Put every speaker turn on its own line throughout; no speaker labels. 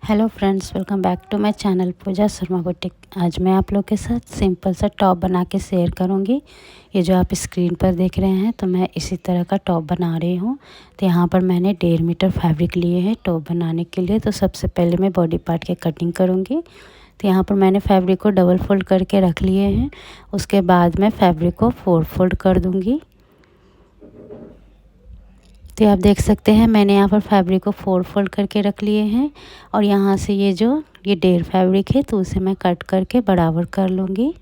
Hello friends, welcome back to my channel Pooja Sharma boutique. आज मैं आप लोग के साथ सिंपल सा टॉप बना के शेयर करूंगी। ये जो आप स्क्रीन पर देख रहे हैं तो मैं इसी तरह का टॉप बना रही हूँ। तो यहाँ पर मैंने 1.5 मीटर फैब्रिक लिए हैं टॉप बनाने के लिए। तो सबसे पहले मैं बॉडी पार्ट की कटिंग करूँगी। तो यहाँ पर मैंने फैब्रिक को डबल फोल्ड करके रख लिए हैं। उसके बाद मैं फैब्रिक को 4 फोल्ड कर दूँगी। तो आप देख सकते हैं मैंने यहाँ पर फैब्रिक को 4 फोल्ड करके रख लिए हैं। और यहाँ से ये 1.5 फैब्रिक है तो उसे मैं कट करके बराबर कर लूँगी।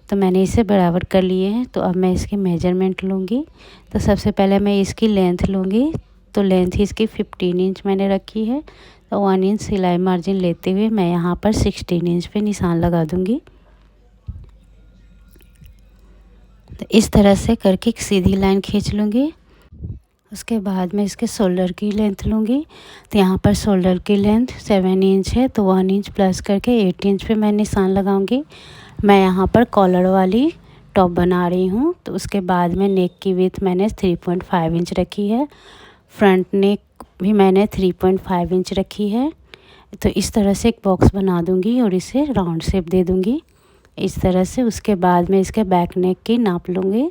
तो मैंने इसे बराबर कर लिए हैं। तो अब मैं इसकी मेजरमेंट लूँगी। तो सबसे पहले मैं इसकी लेंथ लूँगी। तो लेंथ इसकी 15 इंच मैंने रखी है। तो 1 इंच सिलाई मार्जिन लेते हुए मैं यहाँ पर 16 इंच पे निशान लगा दूँगी। तो इस तरह से करके एक सीधी लाइन खींच लूँगी। उसके बाद मैं इसके शोल्डर की लेंथ लूँगी। तो यहाँ पर शोल्डर की लेंथ 7 इंच है। तो 1 इंच प्लस करके 8 इंच पे मैं निशान लगाऊंगी। मैं यहाँ पर कॉलर वाली टॉप बना रही हूँ। तो उसके बाद में नेक की विड्थ मैंने 3.5 इंच रखी है। फ्रंट नेक भी मैंने 3.5 इंच रखी है। तो इस तरह से एक बॉक्स बना दूँगी और इसे राउंड शेप दे दूँगी इस तरह से। उसके बाद में इसके बैक नेक की नाप लूँगी।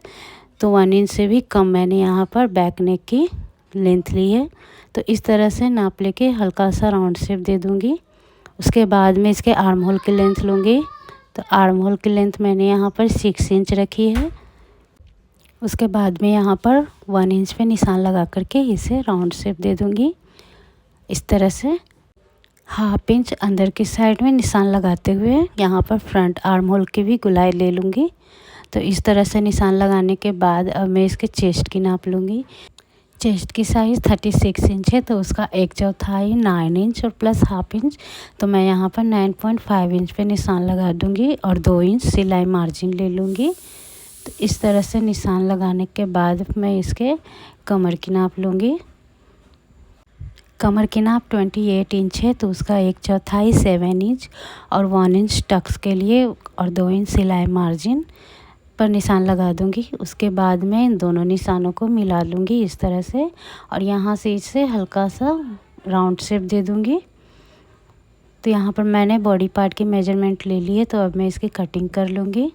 तो 1 इंच से भी कम मैंने यहाँ पर बैक नेक की लेंथ ली है। तो इस तरह से नाप लेके हल्का सा राउंड शेप दे दूँगी। उसके बाद में इसके आर्म होल की लेंथ लूँगी। तो आर्म होल की लेंथ मैंने यहाँ पर 6 इंच रखी है। उसके बाद में यहाँ पर 1 इंच पे निशान लगा करके इसे राउंड शेप दे दूँगी इस तरह से। 1/2 इंच अंदर की साइड में निशान लगाते हुए यहाँ पर फ्रंट आर्म होल की भी गुलाई ले लूँगी। तो इस तरह से निशान लगाने के बाद अब मैं इसके चेस्ट की नाप लूँगी। चेस्ट की साइज़ 36 इंच है। तो उसका 1/4 9 इंच और प्लस 1/2 इंच। तो मैं यहाँ पर 9.5 इंच पे निशान लगा दूँगी और 2 इंच सिलाई मार्जिन ले लूँगी। तो इस तरह से निशान लगाने के बाद मैं इसके कमर की नाप लूँगी। कमर की नाप 28 इंच है। तो उसका 1/4 7 इंच और 1 इंच टक्स के लिए और 2 इंच सिलाई मार्जिन पर निशान लगा दूंगी। उसके बाद मैं इन दोनों निशानों को मिला लूँगी इस तरह से और यहाँ से इसे हल्का सा राउंड शेप दे दूँगी। तो यहाँ पर मैंने बॉडी पार्ट की मेजरमेंट ले ली है। तो अब मैं इसकी कटिंग कर लूँगी।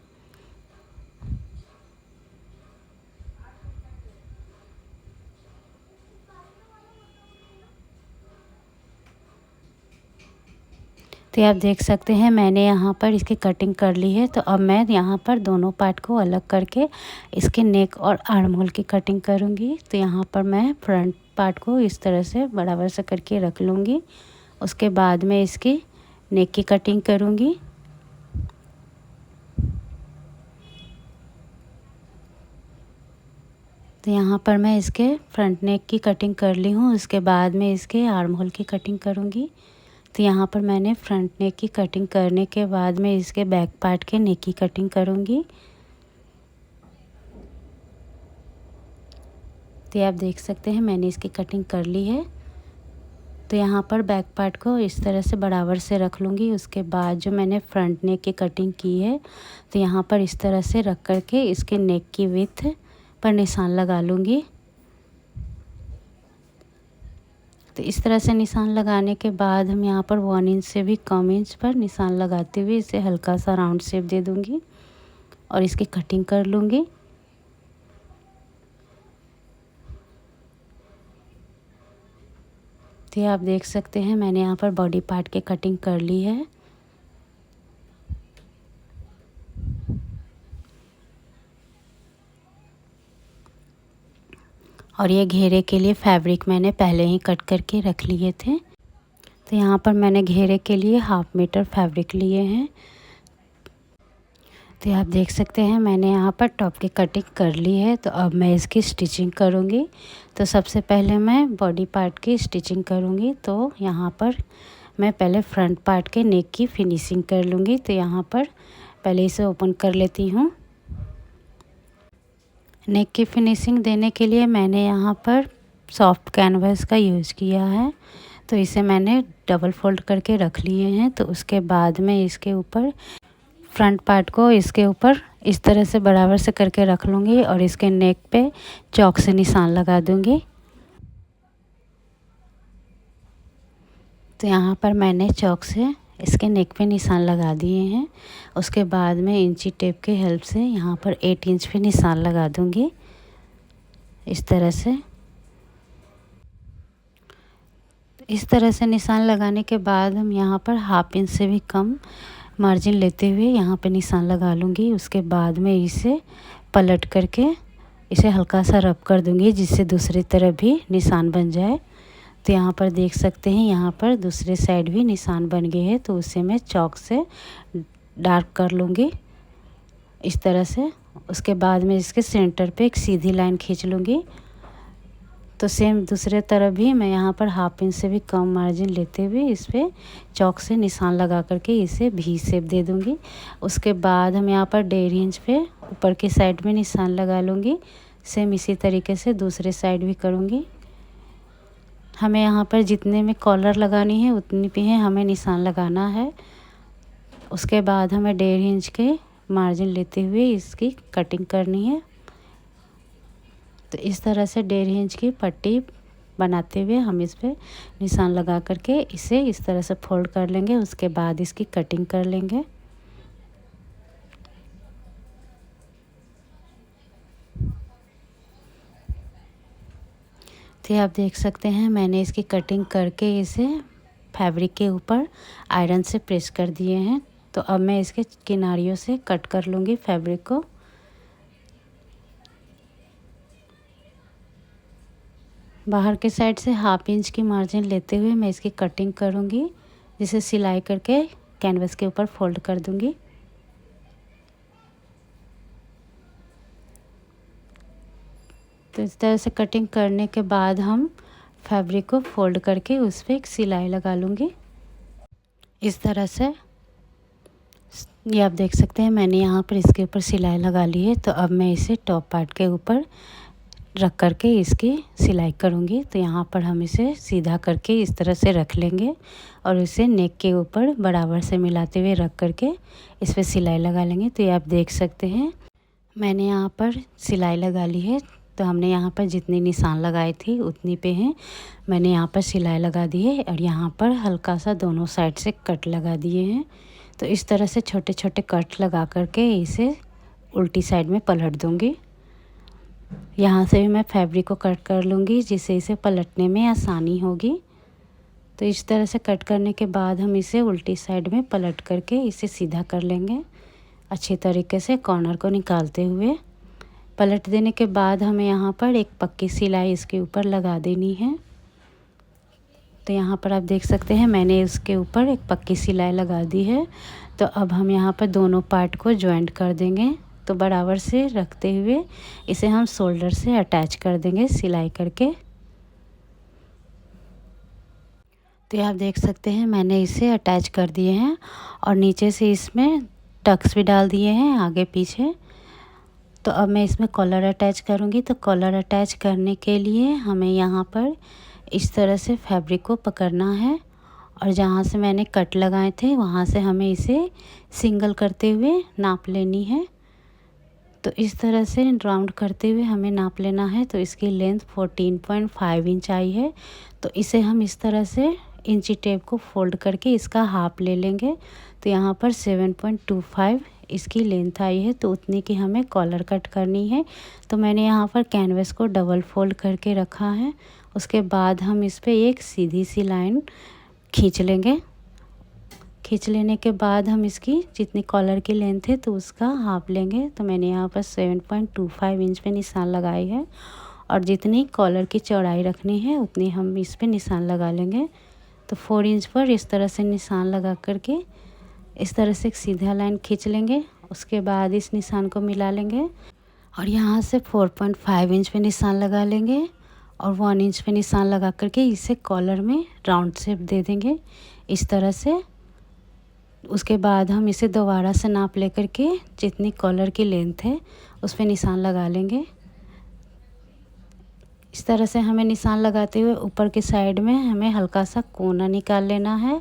तो आप देख सकते हैं मैंने यहाँ पर इसकी कटिंग कर ली है। तो अब मैं यहाँ पर दोनों पार्ट को अलग करके इसके नेक और आर्म होल की कटिंग करूँगी। तो यहाँ पर मैं फ्रंट पार्ट को इस तरह से बराबर से करके रख लूँगी। उसके बाद मैं इसकी नेक की कटिंग करूँगी। तो यहाँ पर मैं इसके फ्रंट नेक की कटिंग कर ली हूँ। उसके बाद मैं इसके आर्म होल की कटिंग करूँगी। तो यहाँ पर मैंने फ्रंट नेक की कटिंग करने के बाद मैं इसके बैक पार्ट के नेक की कटिंग करूँगी। तो आप देख सकते हैं मैंने इसकी कटिंग कर ली है। तो यहाँ पर बैक पार्ट को इस तरह से बराबर से रख लूँगी। उसके बाद जो मैंने फ्रंट नेक की कटिंग की है तो यहाँ पर इस तरह से रख करके इसके नेक की विड्थ पर निशान लगा लूँगी। तो इस तरह से निशान लगाने के बाद हम यहाँ पर 1 इंच से भी कम इंच पर निशान लगाते हुए इसे हल्का सा राउंड शेप दे दूँगी और इसकी कटिंग कर लूँगी। तो आप देख सकते हैं मैंने यहाँ पर बॉडी पार्ट की कटिंग कर ली है। और ये घेरे के लिए फैब्रिक मैंने पहले ही कट करके रख लिए थे। तो यहाँ पर मैंने घेरे के लिए 1/2 मीटर फैब्रिक लिए हैं। तो आप देख सकते हैं मैंने यहाँ पर टॉप की कटिंग कर ली है। तो अब मैं इसकी स्टिचिंग करूँगी। तो सबसे पहले मैं बॉडी पार्ट की स्टिचिंग करूँगी। तो यहाँ पर मैं पहले फ्रंट पार्ट के नेक की फिनिशिंग कर लूँगी। तो यहाँ पर पहले इसे ओपन कर लेती हूँ। नेक की फिनिशिंग देने के लिए मैंने यहाँ पर सॉफ्ट कैनवास का यूज़ किया है। तो इसे मैंने डबल फोल्ड करके रख लिए हैं। तो उसके बाद में इसके ऊपर फ्रंट पार्ट को इसके ऊपर इस तरह से बराबर से करके रख लूँगी और इसके नेक पे चॉक से निशान लगा दूँगी। तो यहाँ पर मैंने चॉक से इसके नेक पे निशान लगा दिए हैं। उसके बाद में इंची टेप के हेल्प से यहाँ पर 8 इंच पे निशान लगा दूँगी इस तरह से। इस तरह से निशान लगाने के बाद हम यहाँ पर हाफ इंच से भी कम मार्जिन लेते हुए यहाँ पे निशान लगा लूँगी। उसके बाद में इसे पलट करके इसे हल्का सा रब कर दूँगी जिससे दूसरी तरफ भी निशान बन जाए। तो यहाँ पर देख सकते हैं यहाँ पर दूसरे साइड भी निशान बन गए हैं, तो उसे मैं चॉक से डार्क कर लूँगी इस तरह से। उसके बाद में इसके सेंटर पे एक सीधी लाइन खींच लूँगी। तो सेम दूसरे तरफ भी मैं यहाँ पर हाफ इंच से भी कम मार्जिन लेते हुए इस पर चॉक से निशान लगा करके इसे भी शेप दे दूँगी। उसके बाद हम यहाँ पर 1.5 इंच पे ऊपर की साइड में निशान लगा लूँगी। सेम इसी तरीके से दूसरे साइड भी करूँगी। हमें यहाँ पर जितने में कॉलर लगानी है उतनी पे है हमें निशान लगाना है। उसके बाद हमें 1.5 इंच के मार्जिन लेते हुए इसकी कटिंग करनी है। तो इस तरह से 1.5 इंच की पट्टी बनाते हुए हम इस पे निशान लगा करके इसे इस तरह से फोल्ड कर लेंगे। उसके बाद इसकी कटिंग कर लेंगे। तो आप देख सकते हैं मैंने इसकी कटिंग करके इसे फैब्रिक के ऊपर आयरन से प्रेस कर दिए हैं। तो अब मैं इसके किनारियों से कट कर लूँगी फैब्रिक को। बाहर के साइड से हाफ इंच की मार्जिन लेते हुए मैं इसकी कटिंग करूँगी, जिसे सिलाई करके कैनवस के ऊपर फोल्ड कर दूँगी। तो इस तरह से कटिंग करने के बाद हम फैब्रिक को फोल्ड करके उस पर एक सिलाई लगा लूँगी इस तरह से। ये आप देख सकते हैं मैंने यहाँ पर इसके ऊपर सिलाई लगा ली है। तो अब मैं इसे टॉप पार्ट के ऊपर रख करके इसकी सिलाई करूँगी। तो यहाँ पर हम इसे सीधा करके इस तरह से रख लेंगे और इसे नेक के ऊपर बराबर से मिलाते हुए रख करके इस पर सिलाई लगा लेंगे। तो ये आप देख सकते हैं मैंने यहाँ पर सिलाई लगा ली है। तो हमने यहाँ पर जितनी निशान लगाई थी उतनी पे हैं मैंने यहाँ पर सिलाई लगा दी है और यहाँ पर हल्का सा दोनों साइड से कट लगा दिए हैं। तो इस तरह से छोटे छोटे कट लगा करके इसे उल्टी साइड में पलट दूँगी। यहाँ से भी मैं फैब्रिक को कट कर लूँगी जिससे इसे पलटने में आसानी होगी। तो इस तरह से कट करने के बाद हम इसे उल्टी साइड में पलट करके इसे सीधा कर लेंगे अच्छी तरीके से कॉर्नर को निकालते हुए। पलट देने के बाद हमें यहाँ पर एक पक्की सिलाई इसके ऊपर लगा देनी है। तो यहाँ पर आप देख सकते हैं मैंने इसके ऊपर एक पक्की सिलाई लगा दी है। तो अब हम यहाँ पर दोनों पार्ट को जॉइंट कर देंगे। तो बराबर से रखते हुए इसे हम शोल्डर से अटैच कर देंगे सिलाई करके। तो आप देख सकते हैं मैंने इसे अटैच कर दिए हैं और नीचे से इसमें टक्स भी डाल दिए हैं आगे पीछे। तो अब मैं इसमें कॉलर अटैच करूँगी। तो कॉलर अटैच करने के लिए हमें यहाँ पर इस तरह से फैब्रिक को पकड़ना है और जहाँ से मैंने कट लगाए थे वहाँ से हमें इसे सिंगल करते हुए नाप लेनी है। तो इस तरह से राउंड करते हुए हमें नाप लेना है। तो इसकी लेंथ 14.5 इंच आई है। तो इसे हम इस तरह से इंची टेप को फोल्ड करके इसका हाफ ले लेंगे। तो यहाँ पर 7.25 इसकी लेंथ आई है। तो उतनी की हमें कॉलर कट करनी है। तो मैंने यहाँ पर कैनवस को डबल फोल्ड करके रखा है। उसके बाद हम इस पर एक सीधी सी लाइन खींच लेंगे। खींच लेने के बाद हम इसकी जितनी कॉलर की लेंथ है तो उसका हाफ लेंगे। तो मैंने यहाँ पर 7.25 इंच पे निशान लगाई है और जितनी कॉलर की चौड़ाई रखनी है उतनी हम इस पे निशान लगा लेंगे। तो 4 इंच पर इस तरह से निशान लगा करके इस तरह से एक सीधा लाइन खींच लेंगे। उसके बाद इस निशान को मिला लेंगे और यहाँ से 4.5 इंच पे निशान लगा लेंगे और 1 इंच पे निशान लगा करके इसे कॉलर में राउंड शेप दे देंगे इस तरह से। उसके बाद हम इसे दोबारा से नाप लेकर के जितनी कॉलर की लेंथ है उस पर निशान लगा लेंगे। इस तरह से हमें निशान लगाते हुए ऊपर की साइड में हमें हल्का सा कोना निकाल लेना है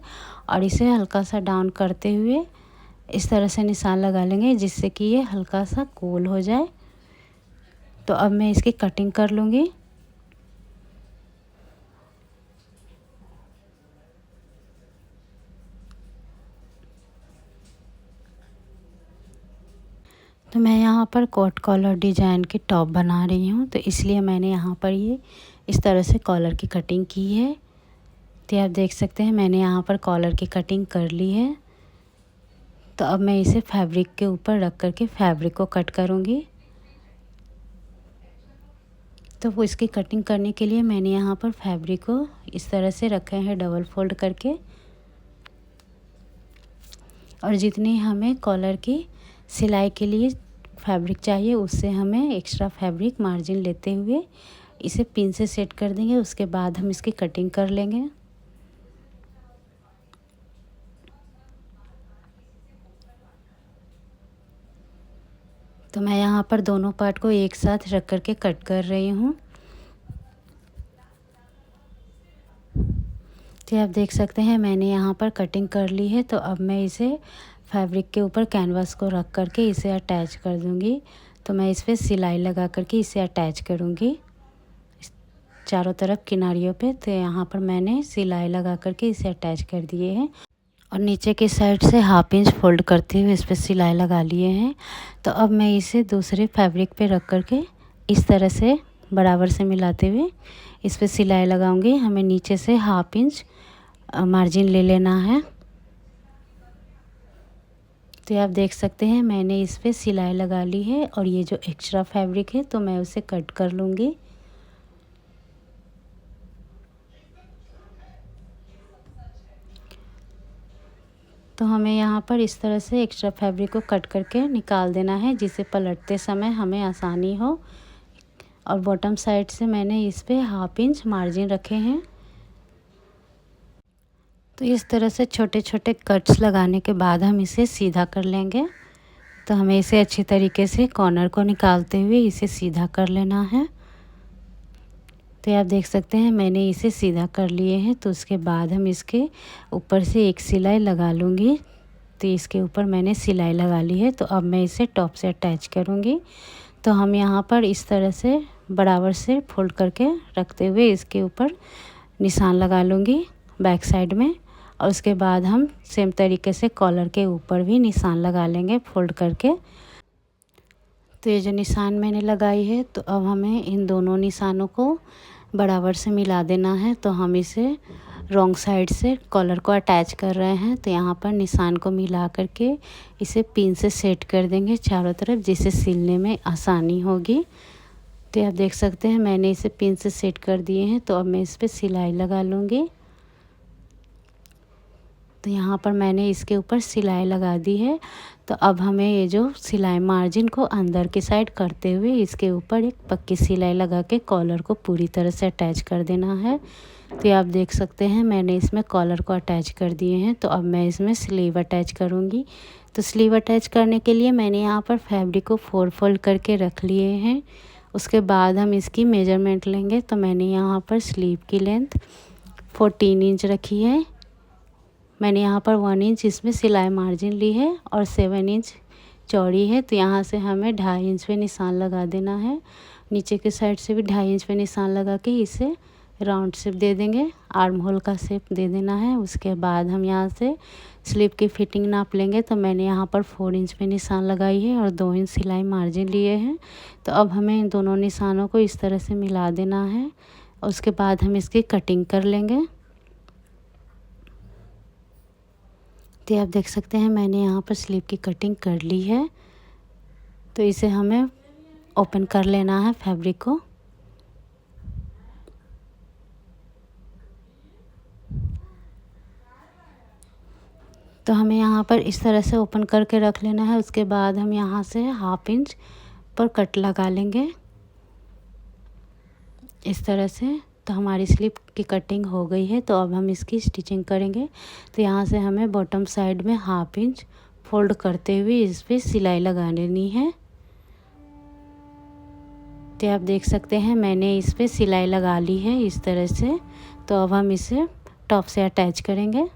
और इसे हल्का सा डाउन करते हुए इस तरह से निशान लगा लेंगे जिससे कि ये हल्का सा गोल हो जाए। तो अब मैं इसकी कटिंग कर लूँगी। तो मैं यहाँ पर कोट कॉलर डिज़ाइन की टॉप बना रही हूँ, तो इसलिए मैंने यहाँ पर ये इस तरह से कॉलर की कटिंग की है। तो आप देख सकते हैं मैंने यहाँ पर कॉलर की कटिंग कर ली है। तो अब मैं इसे फैब्रिक के ऊपर रख कर के फैब्रिक को कट करूँगी। तो वो इसकी कटिंग करने के लिए मैंने यहाँ पर फैब्रिक को इस तरह से रखे हैं डबल फोल्ड करके, और जितनी हमें कॉलर की सिलाई के लिए फैब्रिक चाहिए उससे हमें एक्स्ट्रा फैब्रिक मार्जिन लेते हुए इसे पिन से सेट कर देंगे। उसके बाद हम इसकी कटिंग कर लेंगे। तो मैं यहाँ पर दोनों पार्ट को एक साथ रख कर के कट कर रही हूँ। तो आप देख सकते हैं मैंने यहाँ पर कटिंग कर ली है। तो अब मैं इसे फैब्रिक के ऊपर कैनवास को रख कर के इसे अटैच कर दूँगी। तो मैं इस पर सिलाई लगा कर के इसे अटैच करूँगी चारों तरफ किनारियों पे। तो यहाँ पर मैंने सिलाई लगा कर के इसे अटैच कर दिए हैं और नीचे की साइड से हाफ इंच फोल्ड करते हुए इस पर सिलाई लगा लिए हैं। तो अब मैं इसे दूसरे फैब्रिक पे रख कर के इस तरह से बराबर से मिलाते हुए इस पर सिलाई लगाऊंगी। हमें नीचे से हाफ इंच मार्जिन ले लेना है। तो आप देख सकते हैं मैंने इस पर सिलाई लगा ली है और ये जो एक्स्ट्रा फैब्रिक है तो मैं उसे कट कर लूँगी। तो हमें यहाँ पर इस तरह से एक्स्ट्रा फैब्रिक को कट करके निकाल देना है जिससे पलटते समय हमें आसानी हो। और बॉटम साइड से मैंने इस पे हाफ इंच मार्जिन रखे हैं। तो इस तरह से छोटे छोटे कट्स लगाने के बाद हम इसे सीधा कर लेंगे। तो हमें इसे अच्छी तरीके से कॉर्नर को निकालते हुए इसे सीधा कर लेना है। तो आप देख सकते हैं मैंने इसे सीधा कर लिए हैं। तो उसके बाद हम इसके ऊपर से एक सिलाई लगा लूँगी। तो इसके ऊपर मैंने सिलाई लगा ली है। तो अब मैं इसे टॉप से अटैच करूँगी। तो हम यहाँ पर इस तरह से बराबर से फोल्ड करके रखते हुए इसके ऊपर निशान लगा लूँगी बैक साइड में। और उसके बाद हम सेम तरीके से कॉलर के ऊपर भी निशान लगा लेंगे फोल्ड करके। तो ये जो निशान मैंने लगाई है तो अब हमें इन दोनों निशानों को बराबर से मिला देना है। तो हम इसे रॉन्ग साइड से कॉलर को अटैच कर रहे हैं। तो यहाँ पर निशान को मिला करके इसे पिन से सेट कर देंगे चारों तरफ, जिससे सिलने में आसानी होगी। तो आप देख सकते हैं मैंने इसे पिन से सेट कर दिए हैं। तो अब मैं इस पर सिलाई लगा लूँगी। तो यहाँ पर मैंने इसके ऊपर सिलाई लगा दी है। तो अब हमें ये जो सिलाई मार्जिन को अंदर की साइड करते हुए इसके ऊपर एक पक्की सिलाई लगा के कॉलर को पूरी तरह से अटैच कर देना है। तो आप देख सकते हैं मैंने इसमें कॉलर को अटैच कर दिए हैं। तो अब मैं इसमें स्लीव अटैच करूँगी। तो स्लीव अटैच करने के लिए मैंने यहाँ पर फैब्रिक को 4 फोल्ड करके रख लिए हैं। उसके बाद हम इसकी मेजरमेंट लेंगे। तो मैंने यहाँ पर स्लीव की लेंथ 14 इंच रखी है। मैंने यहाँ पर 1 इंच इसमें सिलाई मार्जिन ली है और 7 इंच चौड़ी है। तो यहाँ से हमें 2.5 इंच पे निशान लगा देना है। नीचे के साइड से भी 2.5 इंच पे निशान लगा के इसे राउंड शेप दे देंगे, आर्म होल का शेप दे देना है। उसके बाद हम यहाँ से स्लीव की फिटिंग नाप लेंगे। तो मैंने यहाँ पर 4 इंच पे निशान लगाई है और 2 इंच सिलाई मार्जिन लिए हैं। तो अब हमें इन दोनों निशानों को इस तरह से मिला देना है। उसके बाद हम इसकी कटिंग कर लेंगे। तो आप देख सकते हैं मैंने यहाँ पर स्लीव की कटिंग कर ली है। तो इसे हमें ओपन कर लेना है फैब्रिक को। तो हमें यहाँ पर इस तरह से ओपन करके रख लेना है। उसके बाद हम यहाँ से हाफ इंच पर कट लगा लेंगे इस तरह से। तो हमारी स्लीव की कटिंग हो गई है। तो अब हम इसकी स्टिचिंग करेंगे। तो यहाँ से हमें बॉटम साइड में हाफ इंच फोल्ड करते हुए इस पर सिलाई लगा लेनी है। तो आप देख सकते हैं मैंने इस पर सिलाई लगा ली है इस तरह से। तो अब हम इसे टॉप से अटैच करेंगे।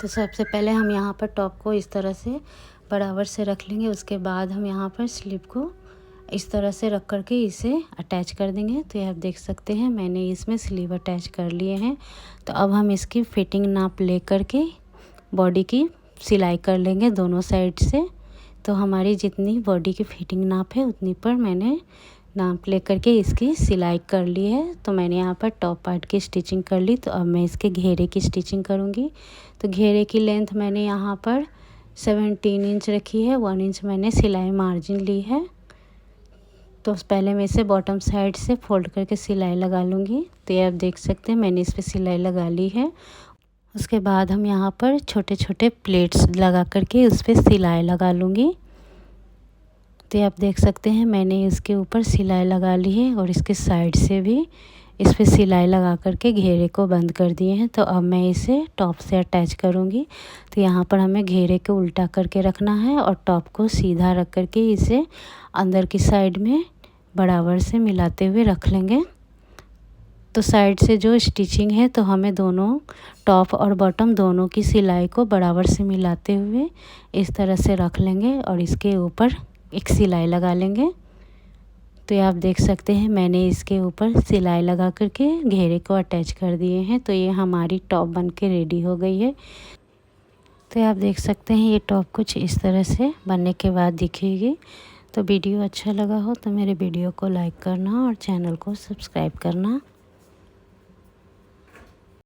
तो सबसे पहले हम यहाँ पर टॉप को इस तरह से बराबर से रख लेंगे। उसके बाद हम यहाँ पर स्लीव को इस तरह से रख करके इसे अटैच कर देंगे। तो आप देख सकते हैं मैंने इसमें स्लीव अटैच कर लिए हैं। तो अब हम इसकी फिटिंग नाप ले करके बॉडी की सिलाई कर लेंगे दोनों साइड से। तो हमारी जितनी बॉडी की फिटिंग नाप है उतनी पर मैंने नाप ले करके इसकी सिलाई कर ली है। तो मैंने यहाँ पर टॉप पार्ट की स्टिचिंग कर ली। तो अब मैं इसके घेरे की स्टिचिंग करूँगी। तो घेरे की लेंथ मैंने यहाँ पर 17 इंच रखी है। 1 इंच मैंने सिलाई मार्जिन ली है। तो पहले मैं इसे बॉटम साइड से फोल्ड करके सिलाई लगा लूँगी। तो ये आप देख सकते हैं मैंने इस पर सिलाई लगा ली है। उसके बाद हम यहाँ पर छोटे छोटे प्लेट्स लगा करके उस पर सिलाई लगा लूँगी। तो आप देख सकते हैं मैंने इसके ऊपर सिलाई लगा ली है और इसके साइड से भी इस पर सिलाई लगा करके घेरे को बंद कर दिए हैं। तो अब मैं इसे टॉप से अटैच करूँगी। तो यहाँ पर हमें घेरे को उल्टा करके रखना है और टॉप को सीधा रख करके इसे अंदर की साइड में बराबर से मिलाते हुए रख लेंगे। तो साइड से जो स्टिचिंग है तो हमें दोनों टॉप और बॉटम दोनों की सिलाई को बराबर से मिलाते हुए इस तरह से रख लेंगे और इसके ऊपर एक सिलाई लगा लेंगे। तो ये आप देख सकते हैं मैंने इसके ऊपर सिलाई लगा करके घेरे को अटैच कर दिए हैं। तो ये हमारी टॉप बन के रेडी हो गई है। तो आप देख सकते हैं ये टॉप कुछ इस तरह से बनने के बाद दिखेगी। तो वीडियो अच्छा लगा हो तो मेरे वीडियो को लाइक करना और चैनल को सब्सक्राइब करना।